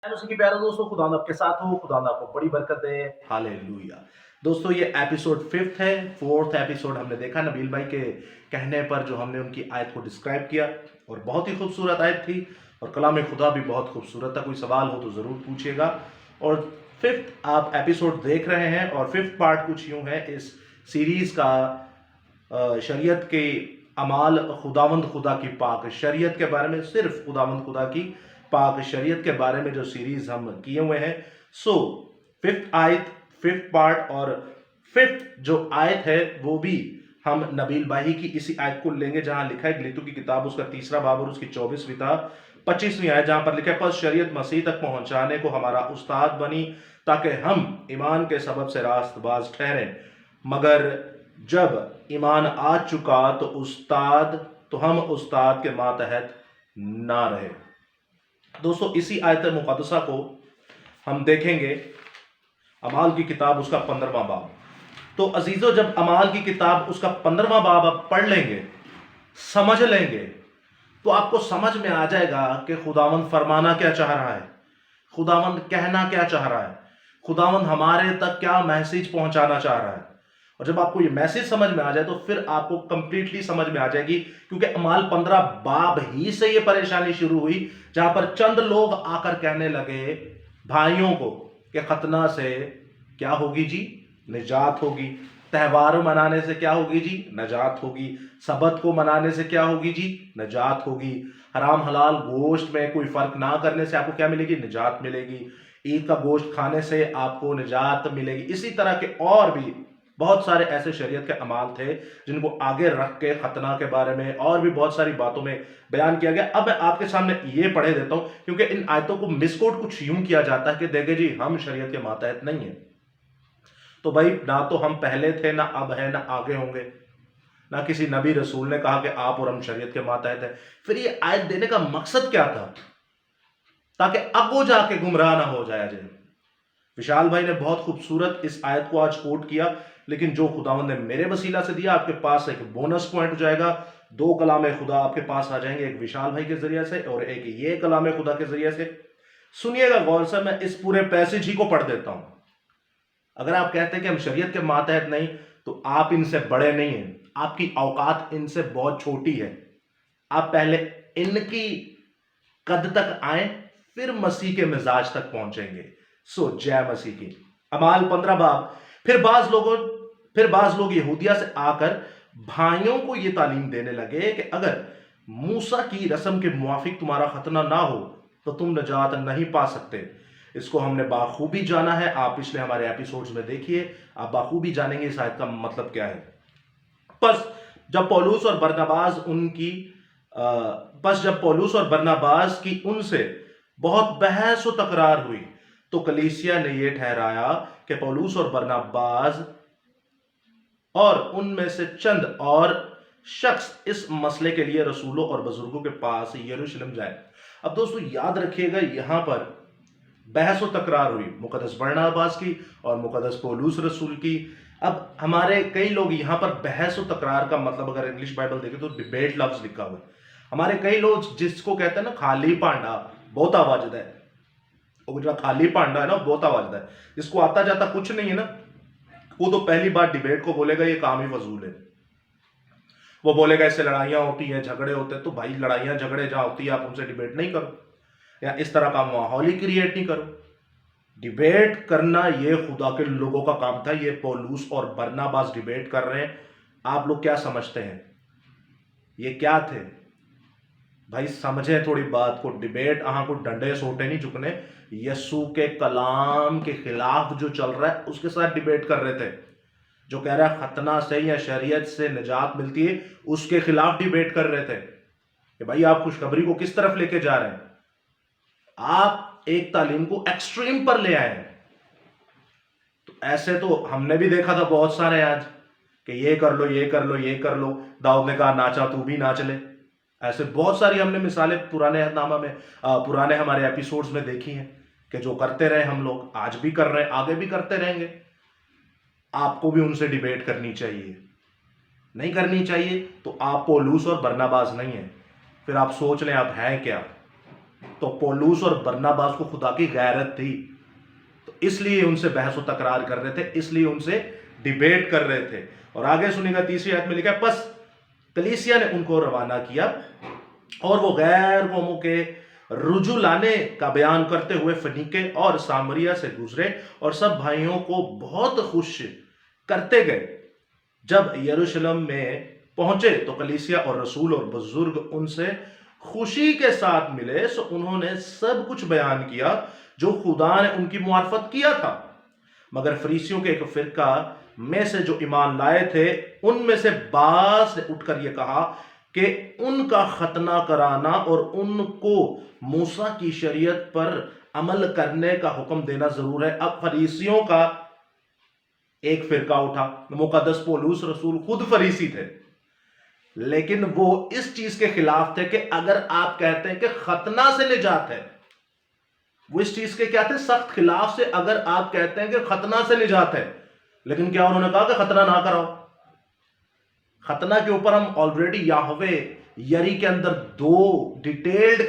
उसी की प्यारे दोस्तों, खुदावंद आपके साथ हो। खुदावंद आपको बड़ी बरकत दे। हालेलुया। दोस्तों, ये एपिसोड 5th है। 4th एपिसोड हमने देखा नबील भाई के कहने पर, जो हमने उनकी आयत को डिस्क्राइब किया, और बहुत ही खूबसूरत आयत थी, और कलाम खुदा भी बहुत खूबसूरत था। कोई सवाल हो तो ज़रूर पूछिएगा। और 5th आप एपिसोड देख रहे हैं, और 5th पार्ट कुछ यूँ है इस सीरीज़ का। शरीयत के अमाल, खुदावंद खुदा की पाक शरीयत के बारे में, सिर्फ खुदावंद खुदा की पाक शरीयत के बारे में जो सीरीज हम किए हुए हैं। सो 5th आयत, 5th पार्ट और 5th जो आयत है वो भी हम नबील भाई की इसी आयत को लेंगे, जहां लिखा है गलीतू की किताब उसका 3रा बाब और उसकी 24वीं था 25वीं आयत, जहां पर लिखा है, पर शरीयत मसीह तक पहुंचाने को हमारा उस्ताद बनी, ताकि हम ईमान के सबब से रास्तबाज ठहरें। मगर जब ईमान आ चुका तो हम उस्ताद के मातहत ना रहे। दोस्तों, इसी आयत मुक़द्दसा को हम देखेंगे अमाल की किताब उसका 15वां बाब। तो अजीजों, जब अमाल की किताब उसका 15वां बाब आप पढ़ लेंगे, समझ लेंगे, तो आपको समझ में आ जाएगा कि खुदावंद फरमाना क्या चाह रहा है, खुदावंद कहना क्या चाह रहा है, खुदावंद हमारे तक क्या मैसेज पहुंचाना चाह रहा है। और जब आपको ये मैसेज समझ में आ जाए तो फिर आपको कंप्लीटली समझ में आ जाएगी, क्योंकि अमाल 15 बाब ही से ये परेशानी शुरू हुई, जहां पर चंद लोग आकर कहने लगे भाइयों को कि खतना से क्या होगी जी, निजात होगी। त्यौहार मनाने से क्या होगी जी, नजात होगी। सबत को मनाने से क्या होगी जी, नजात होगी। हराम हलाल गोश्त में कोई फर्क ना करने से आपको क्या मिलेगी, निजात मिलेगी। ईद का गोश्त खाने से आपको निजात मिलेगी। इसी तरह के और भी बहुत सारे ऐसे शरीयत के अमाल थे जिनको आगे रख के खतना के बारे में और भी बहुत सारी बातों में बयान किया गया। अब मैं आपके सामने ये पढ़े देता हूं, क्योंकि इन आयतों को मिसकोट कुछ यूं किया जाता है कि देखे जी हम शरीयत के मातहत नहीं है। तो भाई, ना तो हम पहले थे, ना अब है, ना आगे होंगे। ना किसी नबी रसूल ने कहा कि आप और हम शरीयत के मातहत हैं। फिर ये आयत देने का मकसद क्या था, ताकि अब वो जाके गुमराह ना हो जाया जाए। विशाल भाई ने बहुत खूबसूरत इस आयत को आज कोट किया, लेकिन जो खुदावंद ने मेरे वसीला से दिया, आपके पास एक बोनस पॉइंट हो जाएगा। 2 कलाम खुदा आपके पास आ जाएंगे, एक विशाल भाई के जरिए से और एक ये कलाम खुदा के जरिए से। सुनिएगा गौर से, मैं इस पूरे पैसेज ही को पढ़ देता हूं। अगर आप कहते हैं कि हम शरीयत के मातहत नहीं, तो आप इनसे बड़े नहीं हैं, आपकी औकात इनसे बहुत छोटी है। आप पहले इनकी कद तक आए, फिर मसीह के मिजाज तक पहुंचेंगे। सो जय मसीह की। अमाल 15 बाब। फिर बाज लोग यहूदिया से आकर भाइयों को यह तालीम देने लगे कि अगर मूसा की रस्म के मुआफिक तुम्हारा खतना ना हो तो तुम नजात नहीं पा सकते। इसको हमने बाखूबी जाना है। आप पिछले हमारे एपिसोड्स में देखिए, आप बाखूबी जानेंगे इस आयत का मतलब क्या है। बस जब पौलुस और बरनबास उनकी बस जब पौलुस और बरनबास की उनसे बहुत बहस व तकरार हुई, तो कलीसिया ने यह ठहराया कि पौलुस और बरनबास और उनमें से चंद और शख्स इस मसले के लिए रसूलों और बुजुर्गों के पास यरूशलेम जाए। अब दोस्तों, याद रखिएगा, यहां पर बहस व तकरार हुई मुकद्दस बरनबास की और मुकद्दस पौलुस रसूल की। अब हमारे कई लोग यहां पर बहस व तकरार का मतलब, अगर इंग्लिश बाइबल देखें तो डिबेट लफ्ज लिखा हुआ है। हमारे कई लोग जिसको कहते हैं ना खाली पांडा बहुत आवाज है, वो जो खाली पांडा है ना बहुत आवाज है, जिसको आता जाता कुछ नहीं है ना, वो तो पहली बार डिबेट को बोलेगा ये काम ही फजूल है। वो बोलेगा इससे लड़ाइयां होती हैं, झगड़े होते हैं। तो भाई, लड़ाइयां झगड़े जहां होती है आप उनसे डिबेट नहीं करो, या इस तरह का माहौल ही क्रिएट नहीं करो। डिबेट करना ये खुदा के लोगों का काम था। ये पौलुस और बरनबास डिबेट कर रहे हैं। आप लोग क्या समझते हैं ये क्या थे? भाई समझे थोड़ी बात को। डिबेट अहां को डंडे सोटे नहीं चुकने। यस्सु के कलाम के खिलाफ जो चल रहा है उसके साथ डिबेट कर रहे थे। जो कह रहा है खतना से या शरीयत से निजात मिलती है, उसके खिलाफ डिबेट कर रहे थे कि भाई आप खुशखबरी को किस तरफ लेके जा रहे हैं। आप एक तालीम को एक्सट्रीम पर ले आए हैं। तो ऐसे तो हमने भी देखा था बहुत सारे आज, कि ये कर लो, ये कर लो, ये कर लो। दाऊद ने कहा नाचा तू भी नाच ले। ऐसे बहुत सारी हमने मिसालें पुराने अहदनामा में, पुराने हमारे एपिसोड्स में देखी हैं, कि जो करते रहे हम लोग, आज भी कर रहे हैं, आगे भी करते रहेंगे। आपको भी उनसे डिबेट करनी चाहिए। नहीं करनी चाहिए तो आप पौलुस और बरनबास नहीं है। फिर आप सोच लें आप हैं क्या। تو پولوس اور برناباس کو خدا کی غیرت تھی، تو اس لیے ان سے بحث و تکرار کر رہے تھے، اس لیے ان سے ڈیبیٹ کر رہے تھے۔ اور آگے سنیں گا 30ویں آیت میں لکھا ہے، پس کلیسیا نے ان کو روانہ کیا اور وہ غیر قوموں کے رجوع لانے کا بیان کرتے ہوئے فنیکے اور سامریا سے گزرے اور سب بھائیوں کو بہت خوش کرتے گئے۔ جب یروشلم میں پہنچے تو کلیسیا اور رسول اور بزرگ ان سے خوشی کے ساتھ ملے، سو انہوں نے سب کچھ بیان کیا جو خدا نے ان کی معرفت کیا تھا۔ مگر فریسیوں کے ایک فرقہ میں سے جو ایمان لائے تھے، ان میں سے بعض نے اٹھ کر یہ کہا کہ ان کا ختنہ کرانا اور ان کو موسیٰ کی شریعت پر عمل کرنے کا حکم دینا ضرور ہے۔ اب فریسیوں کا ایک فرقہ اٹھا، مقدس پولس رسول خود فریسی تھے، لیکن وہ اس چیز کے خلاف تھے کہ اگر آپ کہتے ہیں کہ ختنہ سے نجات ہے، وہ اس چیز کے کیا تھے؟ سخت خلاف سے۔ اگر آپ کہتے ہیں کہ ختنہ سے نجات ہے، لیکن کیا انہوں نے کہا کہ ختنہ نہ کراؤ؟ ختنہ کے اوپر ہم آلریڈی یاہوے یری کے اندر 2 ڈیٹیلڈ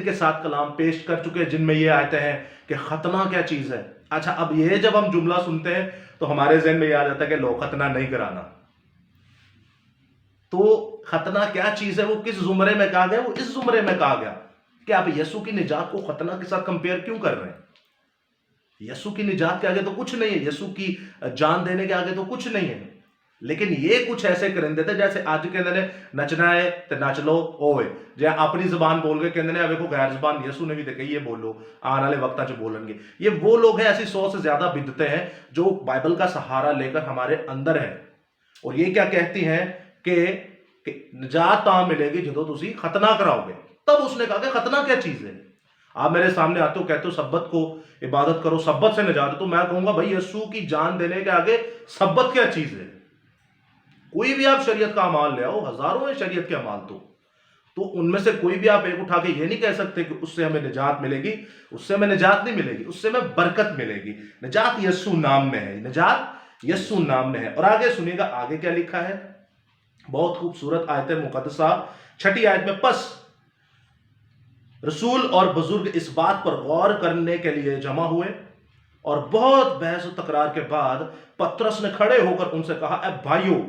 کے ساتھ کلام پیش کر چکے ہیں، جن میں یہ آیتیں ہیں کہ ختنہ کیا چیز ہے۔ اچھا، اب یہ جب ہم جملہ سنتے ہیں تو ہمارے ذہن میں یہ آ جاتا ہے کہ لو ختنہ نہیں کرانا۔ تو ختنہ کیا چیز ہے؟ وہ کس زمرے میں کہا گیا؟ وہ اس زمرے میں کہا گیا کہ آپ یسوع کی نجات کو ختنہ کے ساتھ کمپیئر کیوں کر رہے ہیں؟ یسوع کی نجات کے آگے تو کچھ نہیں ہے، یسوع کی جان دینے کے آگے تو کچھ نہیں ہے۔ لیکن یہ کچھ ایسے کرندے تھے جیسے آج کہندے نے نچنا ہے تو نچ لو اوے، جے اپنی زبان بول کے کہندے نے اب کو غیر زبان یسوع نے بھی دیکھا یہ بولو، آنے والے وقتاں چ بولن گے۔ یہ وہ لوگ ہیں، ایسی 100 سے زیادہ بدعتیں ہیں جو بائبل کا سہارا لے کر ہمارے اندر ہیں، اور یہ کیا کہتی ہیں کہ نجات تاں ملے گی جدو تسی ختنہ کراؤ گے۔ تب اس نے کہا کہ ختنہ کیا چیز ہے؟ آپ میرے سامنے آتے ہو کہتے ہو سبت کو عبادت کرو، سبت سے نجات ہے، تو میں کہوں گا بھائی یسوع کی جان دینے کے آگے سبت کیا چیز ہے؟ کوئی بھی آپ شریعت کا اعمال لے آؤ، ہزاروں ہیں شریعت کے اعمال، تو ان میں سے کوئی بھی آپ ایک اٹھا کے یہ نہیں کہہ سکتے کہ اس سے ہمیں نجات ملے گی، اس سے ہمیں نجات نہیں ملے گی، اس سے ہمیں برکت ملے گی۔ نجات یسوع نام میں ہے، نجات یسوع نام میں ہے۔ اور آگے سنیے گا آگے کیا لکھا ہے، بہت خوبصورت آیت مقدسہ 6 آیت میں، پس رسول اور بزرگ اس بات پر غور کرنے کے لیے جمع ہوئے، اور بہت بحث و تکرار کے بعد پترس نے کھڑے ہو کر ان سے کہا، اے بھائیو،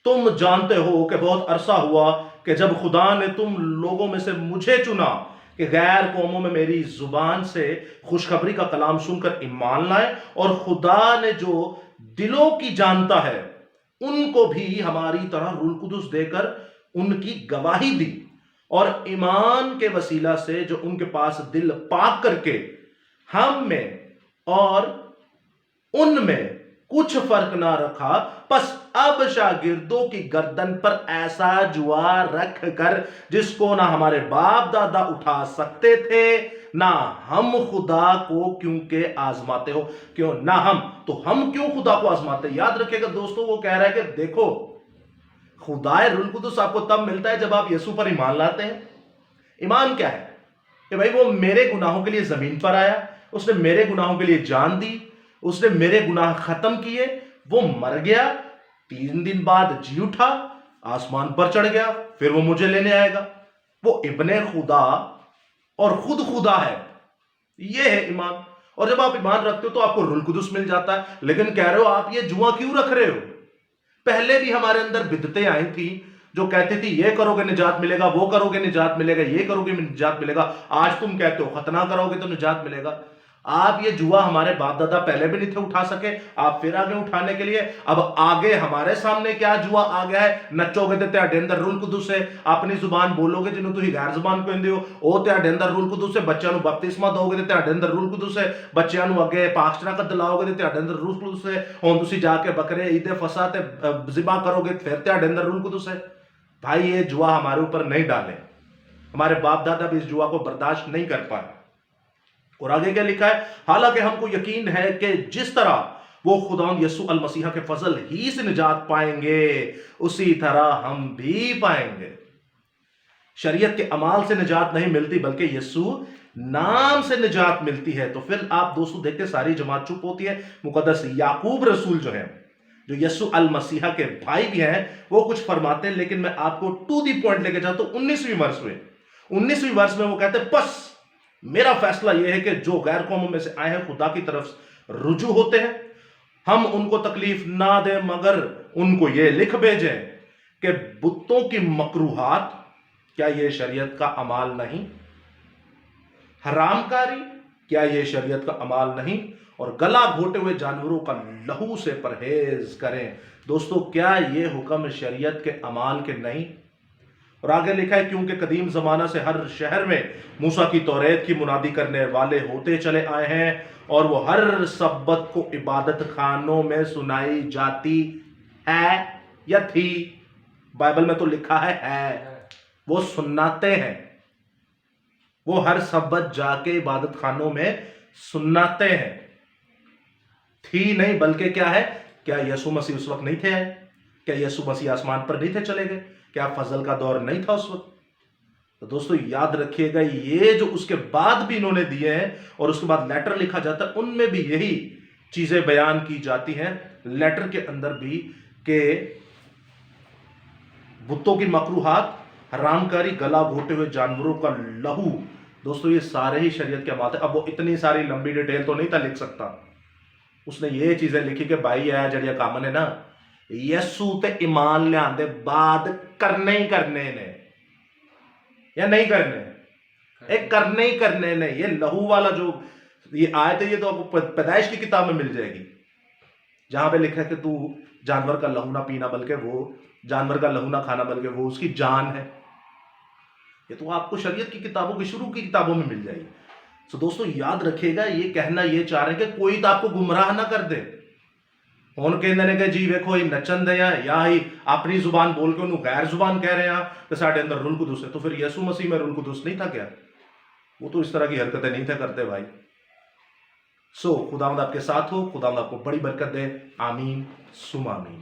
تم جانتے ہو کہ بہت عرصہ ہوا کہ جب خدا نے تم لوگوں میں سے مجھے چنا کہ غیر قوموں میں میری زبان سے خوشخبری کا کلام سن کر ایمان لائے، اور خدا نے جو دلوں کی جانتا ہے ان کو بھی ہماری طرح روح القدس دے کر ان کی گواہی دی، اور ایمان کے وسیلہ سے جو ان کے پاس دل پاک کر کے ہم میں اور ان میں کچھ فرق نہ رکھا، پس اب شاگردوں کی گردن پر ایسا جوا رکھ کر جس کو نہ ہمارے باپ دادا اٹھا سکتے تھے، نہ ہم خدا کو کیونکہ آزماتے ہو۔ کیوں نہ ہم؟ تو ہم کیوں خدا کو آزماتے؟ یاد رکھے گا دوستو، وہ کہہ رہا ہے کہ دیکھو، خدا روح القدس آپ کو تب ملتا ہے جب آپ یسوع پر ایمان لاتے ہیں۔ ایمان کیا ہے؟ کہ بھائی وہ میرے گناہوں کے لیے زمین پر آیا، اس نے میرے گناہوں کے لیے جان دی، اس نے میرے گناہ ختم کیے، وہ مر گیا، 3 دن بعد جی اٹھا، آسمان پر چڑھ گیا، پھر وہ مجھے لینے آئے گا۔ وہ ابن خدا اور خود خدا ہے، یہ ہے ایمان۔ اور جب آپ ایمان رکھتے ہو تو آپ کو روح القدس مل جاتا ہے۔ لیکن کہہ رہے ہو آپ یہ جوا کیوں رکھ رہے ہو؟ پہلے بھی ہمارے اندر بدعتیں آئی تھی جو کہتی تھی یہ کرو گے نجات ملے گا، وہ کرو گے نجات ملے گا، یہ کرو گے نجات ملے گا۔ آج تم کہتے ہو ختنہ کرو گے تو نجات ملے گا۔ آپ یہ جوا ہمارے باپ دادا پہلے بھی نہیں تھے اٹھا سکے، آپ پھر آگے اٹھانے کے لیے اب آگے ہمارے سامنے کیا جوا آ گیا ہے؟ نچو گے تے تہاڈے اندر روح القدس ہے، اپنی زبان بولو گے جنوں تسی غیر زبان کہندے ہو او تہاڈے اندر روح القدس ہے، بچیاں نوں بپتسمہ دو گے تے تہاڈے اندر روح القدس ہے، بچیاں نوں اگے پاک شناخت دلاؤ گے تے تہاڈے اندر روح القدس ہے، ہن تسی جا کے بکرے عید فصح تے ذبح کرو گے پھر تہاڈے اندر روح القدس ہے۔ بھائی یہ جوا ہمارے اوپر نہیں ڈالے، ہمارے باپ دادا بھی اس جوا کو برداشت نہیں کر پائے۔ اور آگے کیا لکھا ہے؟ حالانکہ ہم کو یقین ہے کہ جس طرح وہ خداوند یسوع المسیح کے فضل ہی سے نجات پائیں گے اسی طرح ہم بھی پائیں گے۔ شریعت کے عمال سے نجات نہیں ملتی بلکہ یسوع نام سے نجات ملتی ہے۔ تو پھر آپ دوستو دیکھتے ساری جماعت چپ ہوتی ہے۔ مقدس یعقوب رسول جو ہیں، جو یسوع المسیح کے بھائی بھی ہیں، وہ کچھ فرماتے ہیں، لیکن میں آپ کو ٹو دی پوائنٹ لے کے جاتا ہوں 19ویں ورس میں۔ 19वीं वर्ष में वो कहते बस मेरा फैसला यह है कि जो गैर कौमों में से आए हैं खुदा की तरफ रुजू होते हैं, हम उनको तकलीफ ना दें, मगर उनको ये लिख भेजें कि बुतों की मकरूहात, क्या ये शरीयत का अमाल नहीं? हरामकारी, क्या ये शरीयत का अमाल नहीं? और गला घोटे हुए जानवरों का लहू से परहेज करें। दोस्तों, क्या ये हुक्म शरीयत के अमाल के नहीं? और आगे लिखा है, क्योंकि कदीम जमाना से हर शहर में मूसा की तौरेत की मुनादी करने वाले होते चले आए हैं, और वो हर सब्बत को इबादत खानों में सुनाई जाती है या थी। बाइबल में तो लिखा है। वो सुनाते हैं, वो हर सब्बत जाके इबादत खानों में सुनाते हैं। थी नहीं, बल्कि क्या है, क्या यीशु मसीह उस वक्त नहीं थे आए? क्या यीशु मसीह आसमान पर नहीं थे चले गए? क्या फजल का दौर नहीं था उस वक्त? तो दोस्तों याद रखिएगा, ये जो उसके बाद भी इन्होंने दिए हैं और उसके बाद लेटर लिखा जाता है, उनमें भी यही चीजें बयान की जाती हैं लेटर के अंदर भी, कि बुतों की मकरूहात, हरामकारी, गला घोटे हुए जानवरों का लहू। दोस्तों ये सारे ही शरीयत के बात है। अब वो इतनी सारी लंबी डिटेल तो नहीं था लिख सकता, उसने ये चीजें लिखी कि भाई है जड़िया काम ने ना यसू ते ईमान लिया दे बाद करने ही करने ने, या नहीं करने, एक करने ही करने ने। ये लहू वाला जो ये आयत है, ये तो आपको पैदाइश की किताब में मिल जाएगी, जहां पे लिखा है कि तू जानवर का लहू ना पीना, बल्कि वो जानवर का लहू ना खाना, बल्कि वो उसकी जान है। ये तो आपको शरीयत की किताबों की शुरू की किताबों में मिल जाएगी। तो दोस्तों याद रखिएगा, ये कहना ये चाह रहे हैं कि कोई तो आपको गुमराह ना कर दे। ਹੁਣ ਕਹਿੰਦੇ ਨੇ ਕਿ ਜੀ ਵੇਖੋ ਇਹ ਨੱਚਣ ਦੇ ਆ ਜਾਂ ਹੀ ਆਪਣੀ ਜ਼ੁਬਾਨ बोल के ਉਹਨੂੰ गैर जुबान कह रहे हैं कि साढ़े अंदर रुल कुदुस है। तो फिर यीशु मसीह में रुल कुदुस नहीं था क्या? वो तो इस तरह की हरकतें नहीं थे करते भाई। खुदावंद आपके साथ हो, खुदावंद आपको बड़ी बरकत दे। आमीन सुम आमीन।